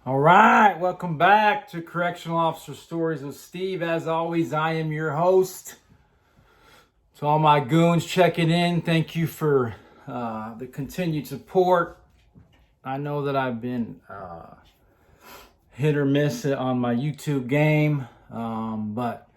All right, welcome back to Correctional Officer Stories with Steve. As always, I am your host. To all my goons checking in, thank you for the continued support. I know that I've been hit or miss on my YouTube game, but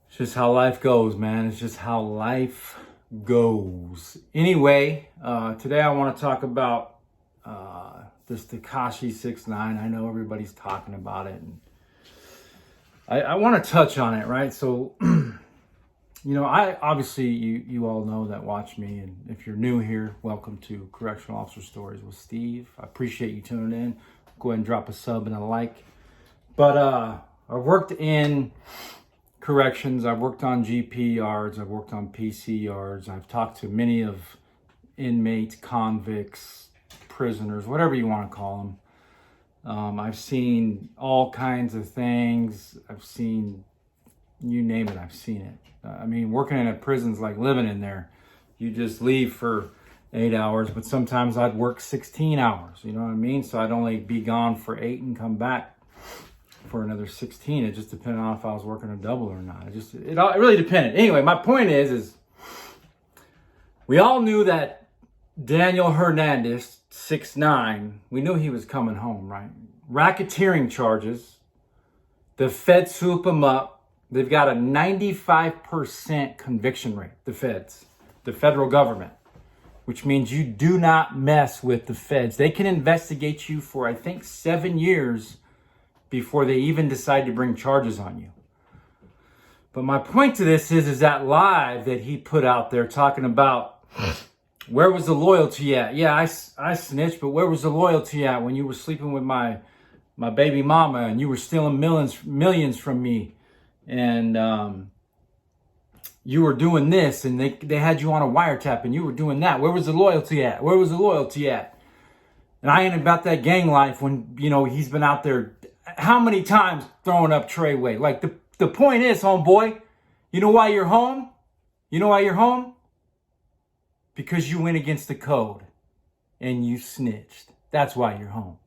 it's just how life goes, man. It's just how life goes. Anyway, today I want to talk about this Tekashi 6ix9ine. I know everybody's talking about it, and I want to touch on it, right? So, I obviously you all know that watch me, and if you're new here, welcome to Correctional Officer Stories with Steve. I appreciate you tuning in. Go ahead and drop a sub and a like. But I've worked in corrections. I've worked on GP yards. I've worked on PC yards. I've talked to many of inmates, convicts, prisoners, whatever you want to call them. I've seen all kinds of things. I've seen, you name it, I've seen it. I mean, working in a prison's like living in there. You just leave for 8 hours, but sometimes I'd work 16 hours, you know what I mean? So I'd only be gone for 8 and come back for another 16. It just depended on if I was working a double or not. It really depended. Anyway, my point is we all knew that Daniel Hernandez, 6ix9ine, we knew he was coming home, right? Racketeering charges. The feds swoop him up. They've got a 95% conviction rate, the feds, the federal government, which means you do not mess with the feds. They can investigate you for, I think, 7 years before they even decide to bring charges on you. But my point to this is that live that he put out there talking about where was the loyalty at? Yeah, I snitched, but where was the loyalty at when you were sleeping with my baby mama and you were stealing millions from me, and you were doing this, and they had you on a wiretap and you were doing that. Where was the loyalty at? Where was the loyalty at? And I ain't about that gang life when, he's been out there how many times throwing up Treyway. Like the point is, homeboy, you know why you're home? You know why you're home? Because you went against the code and you snitched. That's why you're home.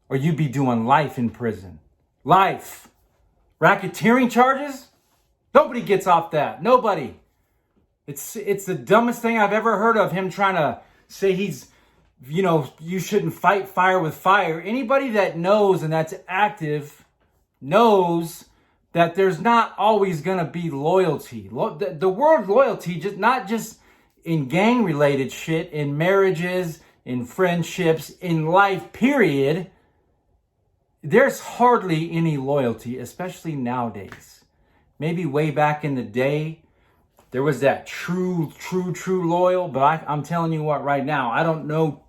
Or you'd be doing life in prison. Life. Racketeering charges? Nobody gets off that. Nobody. It's the dumbest thing I've ever heard of, him trying to say he's, you shouldn't fight fire with fire. Anybody that knows and that's active knows that there's not always going to be loyalty. The word loyalty, not just in gang-related shit, in marriages, in friendships, in life, period, there's hardly any loyalty, especially nowadays. Maybe way back in the day, there was that true loyal, but I'm telling you what, right now, I don't know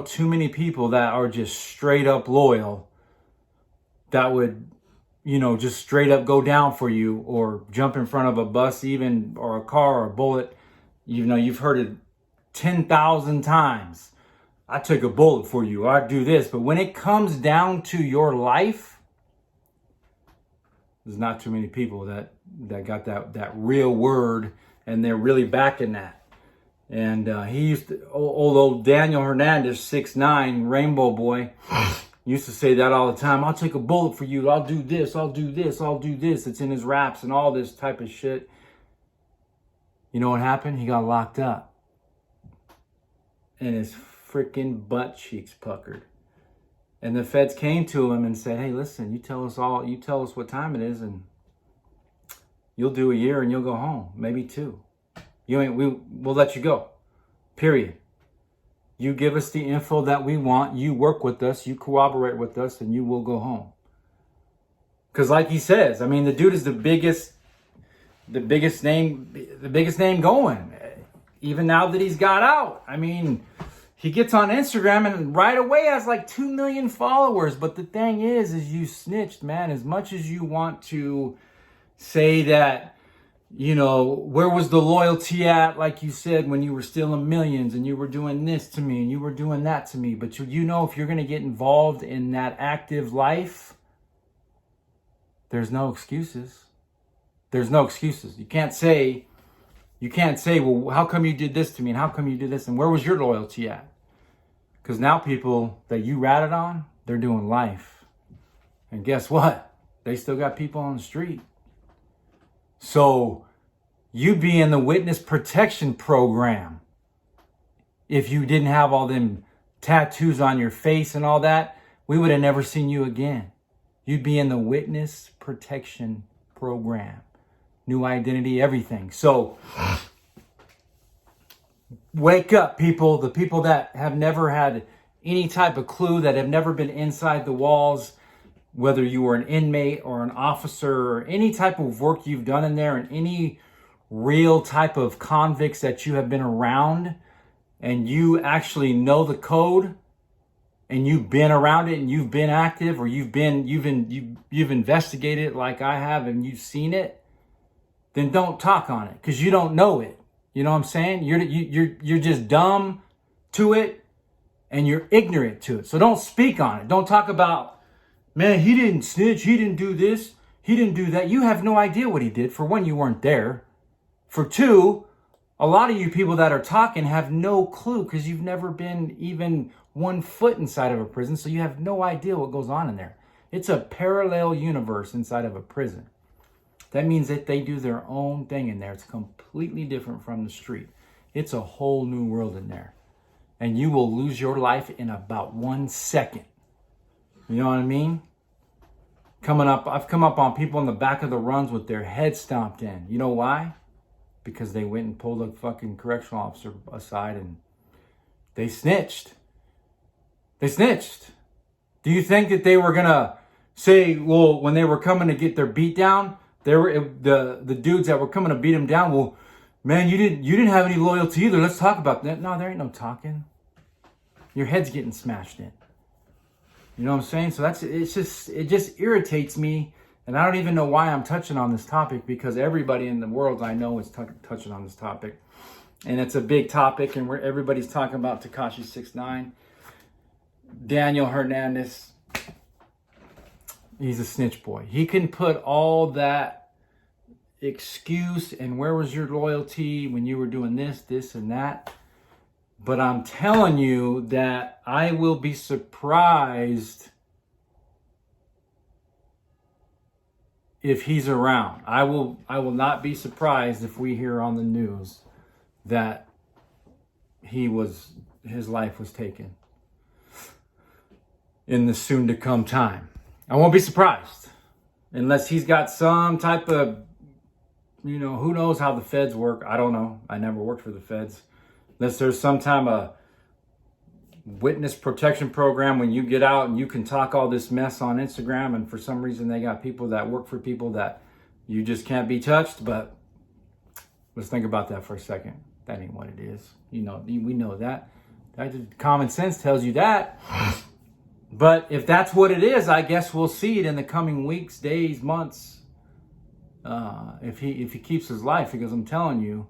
too many people that are just straight up loyal, that would, just straight up go down for you or jump in front of a bus even, or a car or a bullet. You've heard it 10,000 times. I took a bullet for you. I do this. But when it comes down to your life, there's not too many people that got that real word, and they're really backing that. And he used to, old Daniel Hernandez, 6ix9ine, Rainbow Boy, used to say that all the time. I'll take a bullet for you. I'll do this. I'll do this. I'll do this. It's in his raps and all this type of shit. You know what happened? He got locked up. And his freaking butt cheeks puckered. And the feds came to him and said, hey, listen, you tell us what time it is, and you'll do a year and you'll go home. Maybe 2. We'll let you go. Period. You give us the info that we want, you work with us, you cooperate with us, and you will go home. Because like he says, the dude is the biggest name going. Even now that he's got out. He gets on Instagram and right away has like 2 million followers. But the thing is you snitched, man. As much as you want to say that, where was the loyalty at? Like you said, when you were stealing millions and you were doing this to me and you were doing that to me. But if you're going to get involved in that active life, there's no excuses. There's no excuses. You can't say, well, how come you did this to me? And how come you did this? And where was your loyalty at? Because now people that you ratted on, they're doing life. And guess what? They still got people on the street. So you'd be in the witness protection program if you didn't have all them tattoos on your face and all that. We would have never seen you again. You'd be in the witness protection program. New identity, everything. So wake up, people. The people that have never had any type of clue, that have never been inside the walls, whether you were an inmate or an officer or any type of work you've done in there, and any real type of convicts that you have been around, and you actually know the code, and you've been around it, and you've been active, or you've investigated it like I have, and you've seen it, then don't talk on it, because you don't know it. You know what I'm saying? You're just dumb to it, and you're ignorant to it. So don't speak on it. Don't talk about, man, he didn't snitch, he didn't do this, he didn't do that. You have no idea what he did. For one, you weren't there. For two, a lot of you people that are talking have no clue, because you've never been even 1 foot inside of a prison, so you have no idea what goes on in there. It's a parallel universe inside of a prison. That means that they do their own thing in there. It's completely different from the street. It's a whole new world in there. And you will lose your life in about 1 second. You know what I mean? I've come up on people in the back of the runs with their heads stomped in. You know why? Because they went and pulled a fucking correctional officer aside and they snitched. They snitched. Do you think that they were gonna say, well, when they were coming to get their beat down, they were the dudes that were coming to beat them down, well, man, you didn't have any loyalty either. Let's talk about that. No, there ain't no talking. Your head's getting smashed in. You know what I'm saying? So it just irritates me. And I don't even know why I'm touching on this topic, because everybody in the world I know is touching on this topic. And it's a big topic, and everybody's talking about Tekashi 6ix9ine. Daniel Hernandez, he's a snitch boy. He can put all that excuse and where was your loyalty when you were doing this, and that. But I'm telling you that I will be surprised if he's around. I will not be surprised if we hear on the news that his life was taken in the soon to come time. I won't be surprised unless he's got some type of, who knows how the feds work. I don't know. I never worked for the feds. Unless there's some time of witness protection program when you get out and you can talk all this mess on Instagram, and for some reason they got people that work for people that you just can't be touched. But let's think about that for a second. That ain't what it is. We know that. Common sense tells you that. But if that's what it is, I guess we'll see it in the coming weeks, days, months. If he keeps his life, because I'm telling you,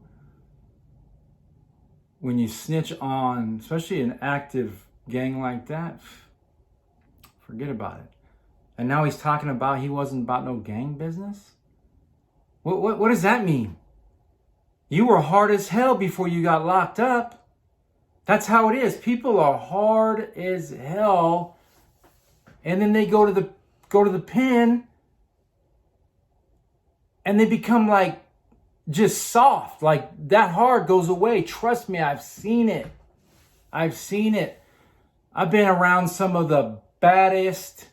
when you snitch on, especially an active gang like that, forget about it. And now he's talking about he wasn't about no gang business. What does that mean? You were hard as hell before you got locked up. That's how it is. People are hard as hell, and then they go to the pen, and they become like just soft. Like that hard goes away. Trust me, I've seen it. I've been around some of the baddest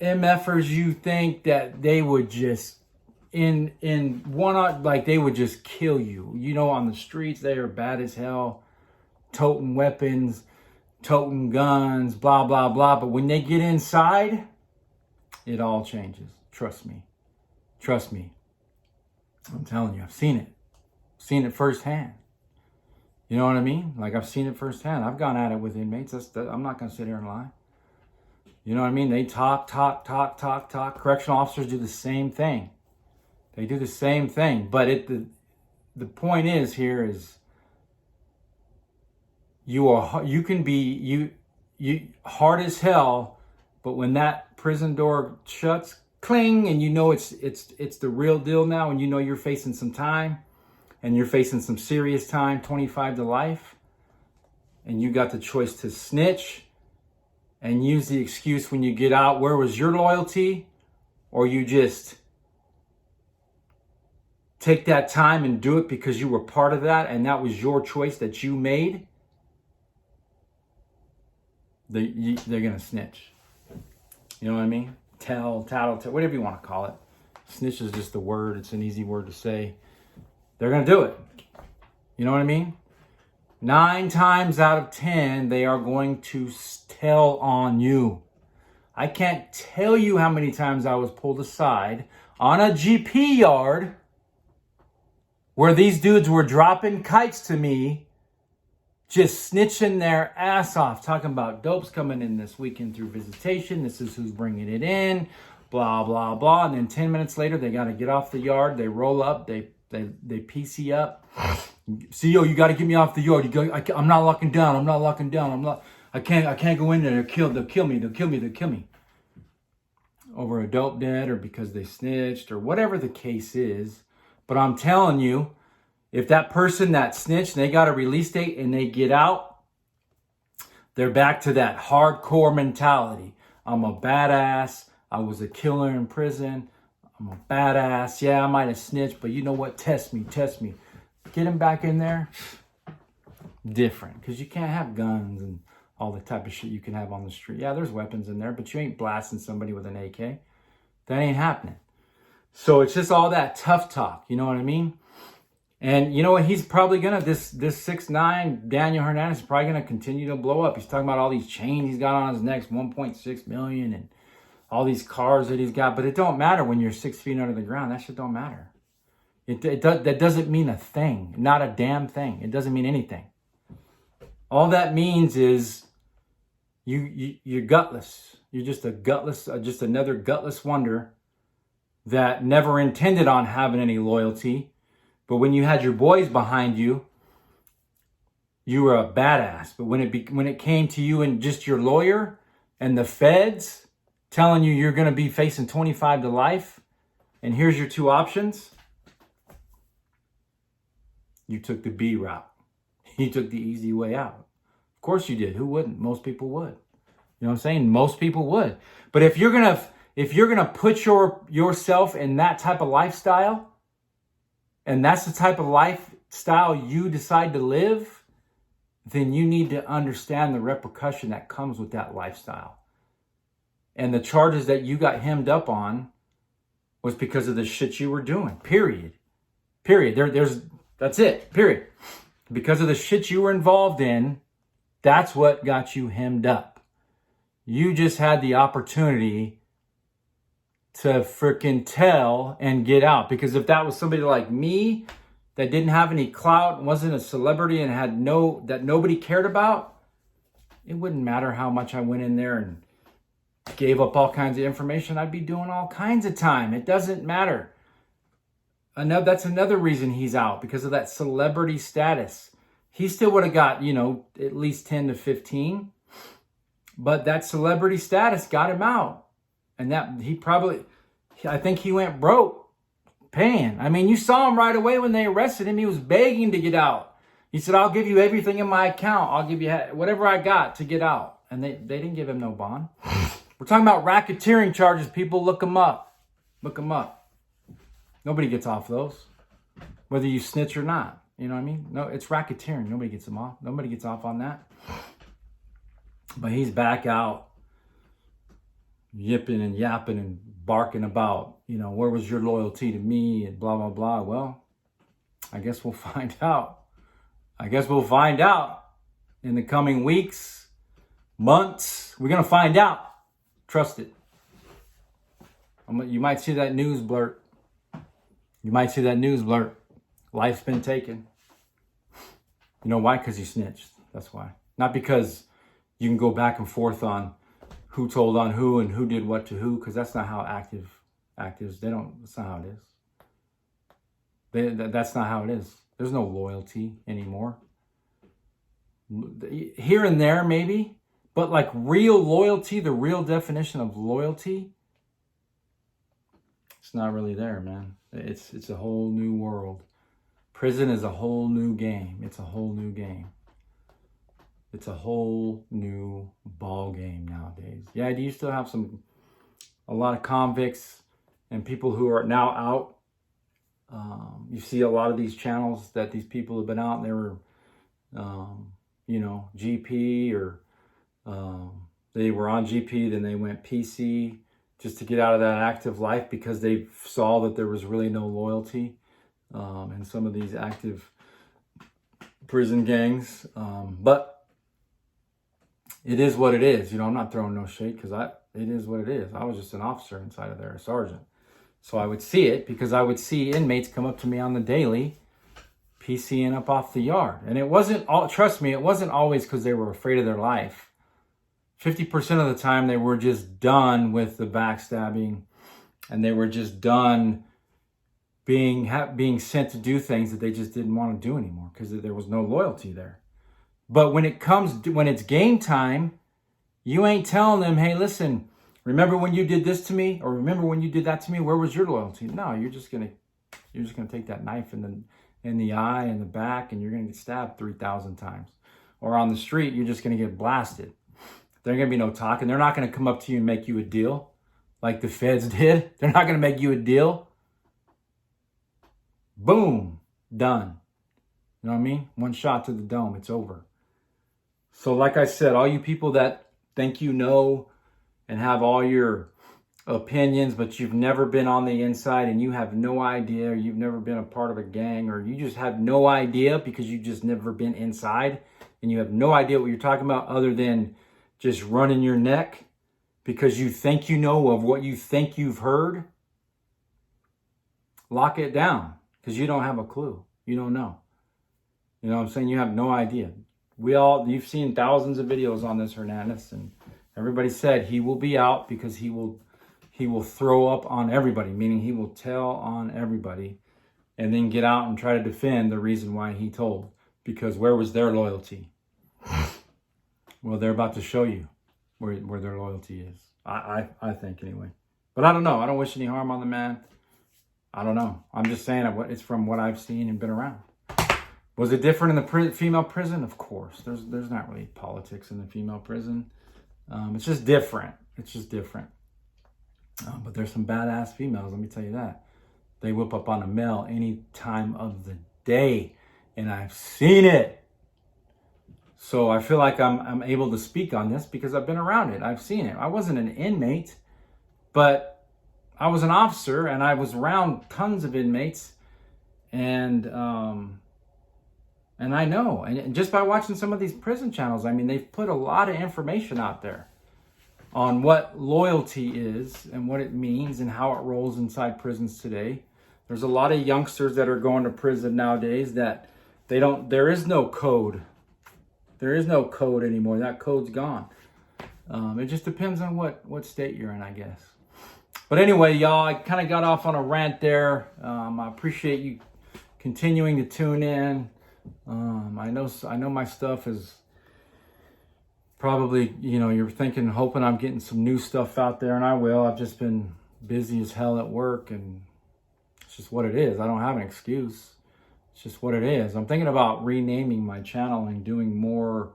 MFers. You think that they would just they would just kill you. On the streets, they are bad as hell, toting weapons, toting guns, blah, blah, blah. But when they get inside, it all changes. Trust me. I'm telling you, I've seen it. Seen it firsthand. You know what I mean? Like, I've seen it firsthand. I've gone at it with inmates. I'm not going to sit here and lie. You know what I mean? They talk. Correctional officers do the same thing. They do the same thing. But the point is here is you can be hard as hell, but when that prison door shuts, cling, and it's the real deal now, and you're facing some time, and you're facing some serious time, 25 to life, and you got the choice to snitch and use the excuse when you get out, where was your loyalty? Or you just take that time and do it because you were part of that and that was your choice that you made, they're going to snitch. You know what I mean? Tattle, whatever you want to call it. Snitch is just a word. It's an easy word to say. They're going to do it. You know what I mean? 9 times out of 10, they are going to tell on you. I can't tell you how many times I was pulled aside on a GP yard where these dudes were dropping kites to me, just snitching their ass off, talking about dopes coming in this weekend through visitation. This is who's bringing it in, blah, blah, blah. And then 10 minutes later, they got to get off the yard. They roll up. They PC up. CEO, you got to get me off the yard. I'm not locking down. I can't go in there. They'll kill me. Over a dope debt or because they snitched or whatever the case is. But I'm telling you, if that person that snitched, they got a release date and they get out, they're back to that hardcore mentality. I'm a badass. I was a killer in prison. I'm a badass. Yeah, I might have snitched, but you know what? Test me. Get him back in there. Different. Because you can't have guns and all the type of shit you can have on the street. Yeah, there's weapons in there, but you ain't blasting somebody with an AK. That ain't happening. So it's just all that tough talk. You know what I mean? And you know what? He's probably going to, this 6'9", Daniel Hernandez is probably going to continue to blow up. He's talking about all these chains he's got on his neck, 1.6 million, and all these cars that he's got. But it don't matter when you're 6 feet under the ground. That shit don't matter. That doesn't mean a thing. Not a damn thing. It doesn't mean anything. All that means is you're gutless. You're just a gutless, just another gutless wonder that never intended on having any loyalty. But when you had your boys behind you, you were a badass. But when it came to you and just your lawyer and the feds telling you you're going to be facing 25 to life, and here's your 2 options, you took the B route. You took the easy way out. Of course you did. Who wouldn't? Most people would. You know what I'm saying? Most people would. But if you're gonna put yourself in that type of lifestyle, and that's the type of lifestyle you decide to live, then you need to understand the repercussion that comes with that lifestyle. And the charges that you got hemmed up on was because of the shit you were doing. Period. That's it. Period. Because of the shit you were involved in, that's what got you hemmed up. You just had the opportunity to freaking tell and get out. Because if that was somebody like me that didn't have any clout, wasn't a celebrity, and that nobody cared about, it wouldn't matter how much I went in there and gave up all kinds of information. I'd be doing all kinds of time. It doesn't matter. That's another reason he's out, because of that celebrity status. He still would have got, at least 10 to 15. But that celebrity status got him out. And I think he went broke paying. I mean, you saw him right away when they arrested him. He was begging to get out. He said, I'll give you everything in my account. I'll give you whatever I got to get out. And they didn't give him no bond. We're talking about racketeering charges. People, look them up. Look them up. Nobody gets off those, whether you snitch or not. You know what I mean? No, it's racketeering. Nobody gets them off. Nobody gets off on that. But he's back out, yipping and yapping and barking about, where was your loyalty to me and blah, blah, blah. Well, I guess we'll find out. In the coming weeks, months. We're going to find out. Trust it. You might see that news blurt. Life's been taken. You know why? Because you snitched. That's why. Not because you can go back and forth on who told on who and who did what to who, because that's not how actives, that's not how it is. That's not how it is. There's no loyalty anymore. Here and there, maybe, but like real loyalty, the real definition of loyalty, it's not really there, man. It's a whole new world. Prison is a whole new game. It's a whole new game. It's a whole new ball game nowadays. Yeah, do you still have a lot of convicts and people who are now out? You see a lot of these channels that these people have been out and they were, GP or they were on GP, then they went PC just to get out of that active life because they saw that there was really no loyalty in some of these active prison gangs. But it is what it is. I'm not throwing no shade because it is what it is. I was just an officer inside of there, a sergeant. So I would see it because I would see inmates come up to me on the daily, PCing up off the yard. And it wasn't, trust me, it wasn't always because they were afraid of their life. 50% of the time they were just done with the backstabbing and they were just done being sent to do things that they just didn't want to do anymore because there was no loyalty there. But when it's game time, you ain't telling them, hey, listen, remember when you did this to me, or remember when you did that to me? Where was your loyalty? No, you're just gonna take that knife in the eye and the back, and you're gonna get stabbed 3,000 times. Or on the street, you're just gonna get blasted. There's gonna be no talking. They're not gonna come up to you and make you a deal, like the feds did. They're not gonna make you a deal. Boom, done. You know what I mean? One shot to the dome, it's over. So like I said, all you people that think you know and have all your opinions, but you've never been on the inside and you have no idea, or you've never been a part of a gang, or you just have no idea because you've just never been inside and you have no idea what you're talking about other than just running your neck because you think you know of what you think you've heard. Lock it down because you don't have a clue. You don't know. You know what I'm saying? You have no idea. You've seen thousands of videos on this Hernandez, and everybody said he will be out because he will throw up on everybody, meaning he will tell on everybody and then get out and try to defend the reason why he told. Because where was their loyalty? Well, they're about to show you where their loyalty is. I think anyway. But I don't know. I don't wish any harm on the man. I don't know. I'm just saying it's from what I've seen and been around. Was it different in the female prison? Of course. There's not really politics in the female prison. It's just different. It's just different. But there's some badass females, let me tell you that. They whip up on a male any time of the day. And I've seen it. So I feel like I'm able to speak on this because I've been around it. I've seen it. I wasn't an inmate, but I was an officer and I was around tons of inmates. And I know, and just by watching some of these prison channels, I mean, they've put a lot of information out there on what loyalty is and what it means and how it rolls inside prisons today. There's a lot of youngsters that are going to prison nowadays that there is no code. There is no code anymore. That code's gone. It just depends on what state you're in, I guess. But anyway, y'all, I kind of got off on a rant there. I appreciate you continuing to tune in. I know my stuff is probably, you're hoping I'm getting some new stuff out there, and I will. I've just been busy as hell at work, and it's just what it is. I don't have an excuse. It's just what it is. I'm thinking about renaming my channel and doing more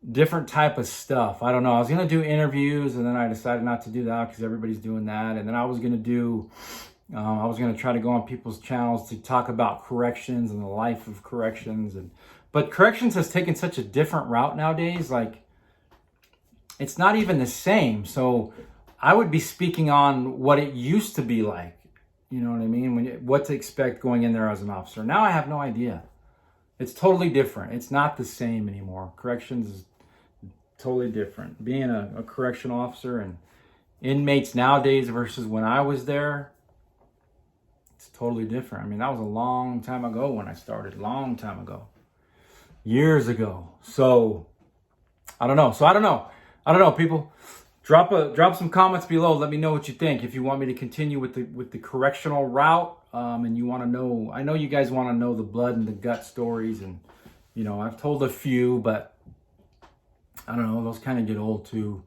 different type of stuff. I don't know. I was going to do interviews, and then I decided not to do that because everybody's doing that. And then I was going to try to go on people's channels to talk about corrections and the life of corrections. But corrections has taken such a different route nowadays. Like, it's not even the same. So I would be speaking on what it used to be like. You know what I mean? What to expect going in there as an officer. Now I have no idea. It's totally different. It's not the same anymore. Corrections is totally different. Being a correctional officer and inmates nowadays versus when I was there, it's totally different. I mean, that was a long time ago when I started. Long time ago. Years ago. So, I don't know, people. Drop some comments below. Let me know what you think. If you want me to continue with the correctional route, and you want to know, I know you guys want to know the blood and the gut stories, and I've told a few, but I don't know, those kind of get old too.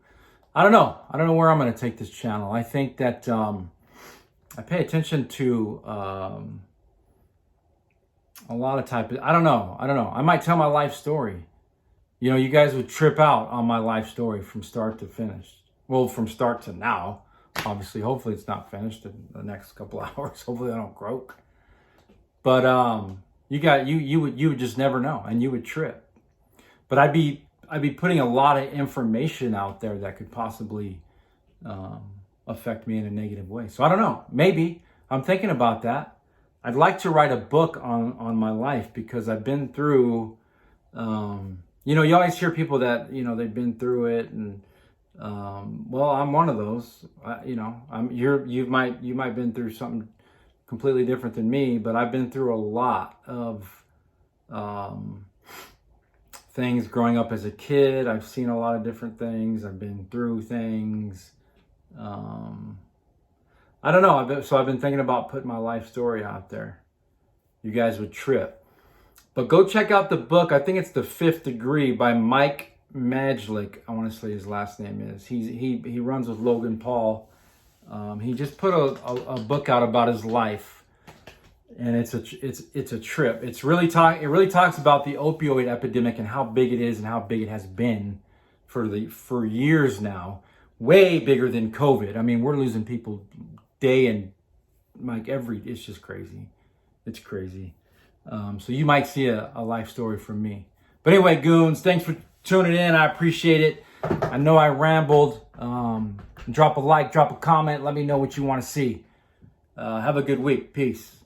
I don't know where I'm going to take this channel. I think that I pay attention to a lot of I don't know. I might tell my life story. You know, you guys would trip out on my life story from start to finish. Well, from start to now. Obviously, hopefully it's not finished in the next couple hours. Hopefully I don't croak. But you would just never know, and you would trip. But I'd be putting a lot of information out there that could possibly affect me in a negative way. So I don't know. Maybe I'm thinking about that. I'd like to write a book on my life, because I've been through. You know, you always hear people that, you know, they've been through it, and well, I'm one of those. You know, you might been through something completely different than me, but I've been through a lot of things growing up as a kid. I've seen a lot of different things. I've been through things. I don't know. I've been thinking about putting my life story out there. You guys would trip. But go check out the book. I think it's The Fifth Degree by Mike Majlik. I want to say his last name is. He runs with Logan Paul. He just put a book out about his life, and it's a trip. It really talks about the opioid epidemic and how big it is and how big it has been for years now. Way bigger than COVID. I mean, we're losing people day and like it's just crazy. It's crazy. So you might see a life story from me. But anyway, goons, thanks for tuning in. I appreciate it. I know I rambled. Drop a like, drop a comment. Let me know what you want to see. Have a good week. Peace.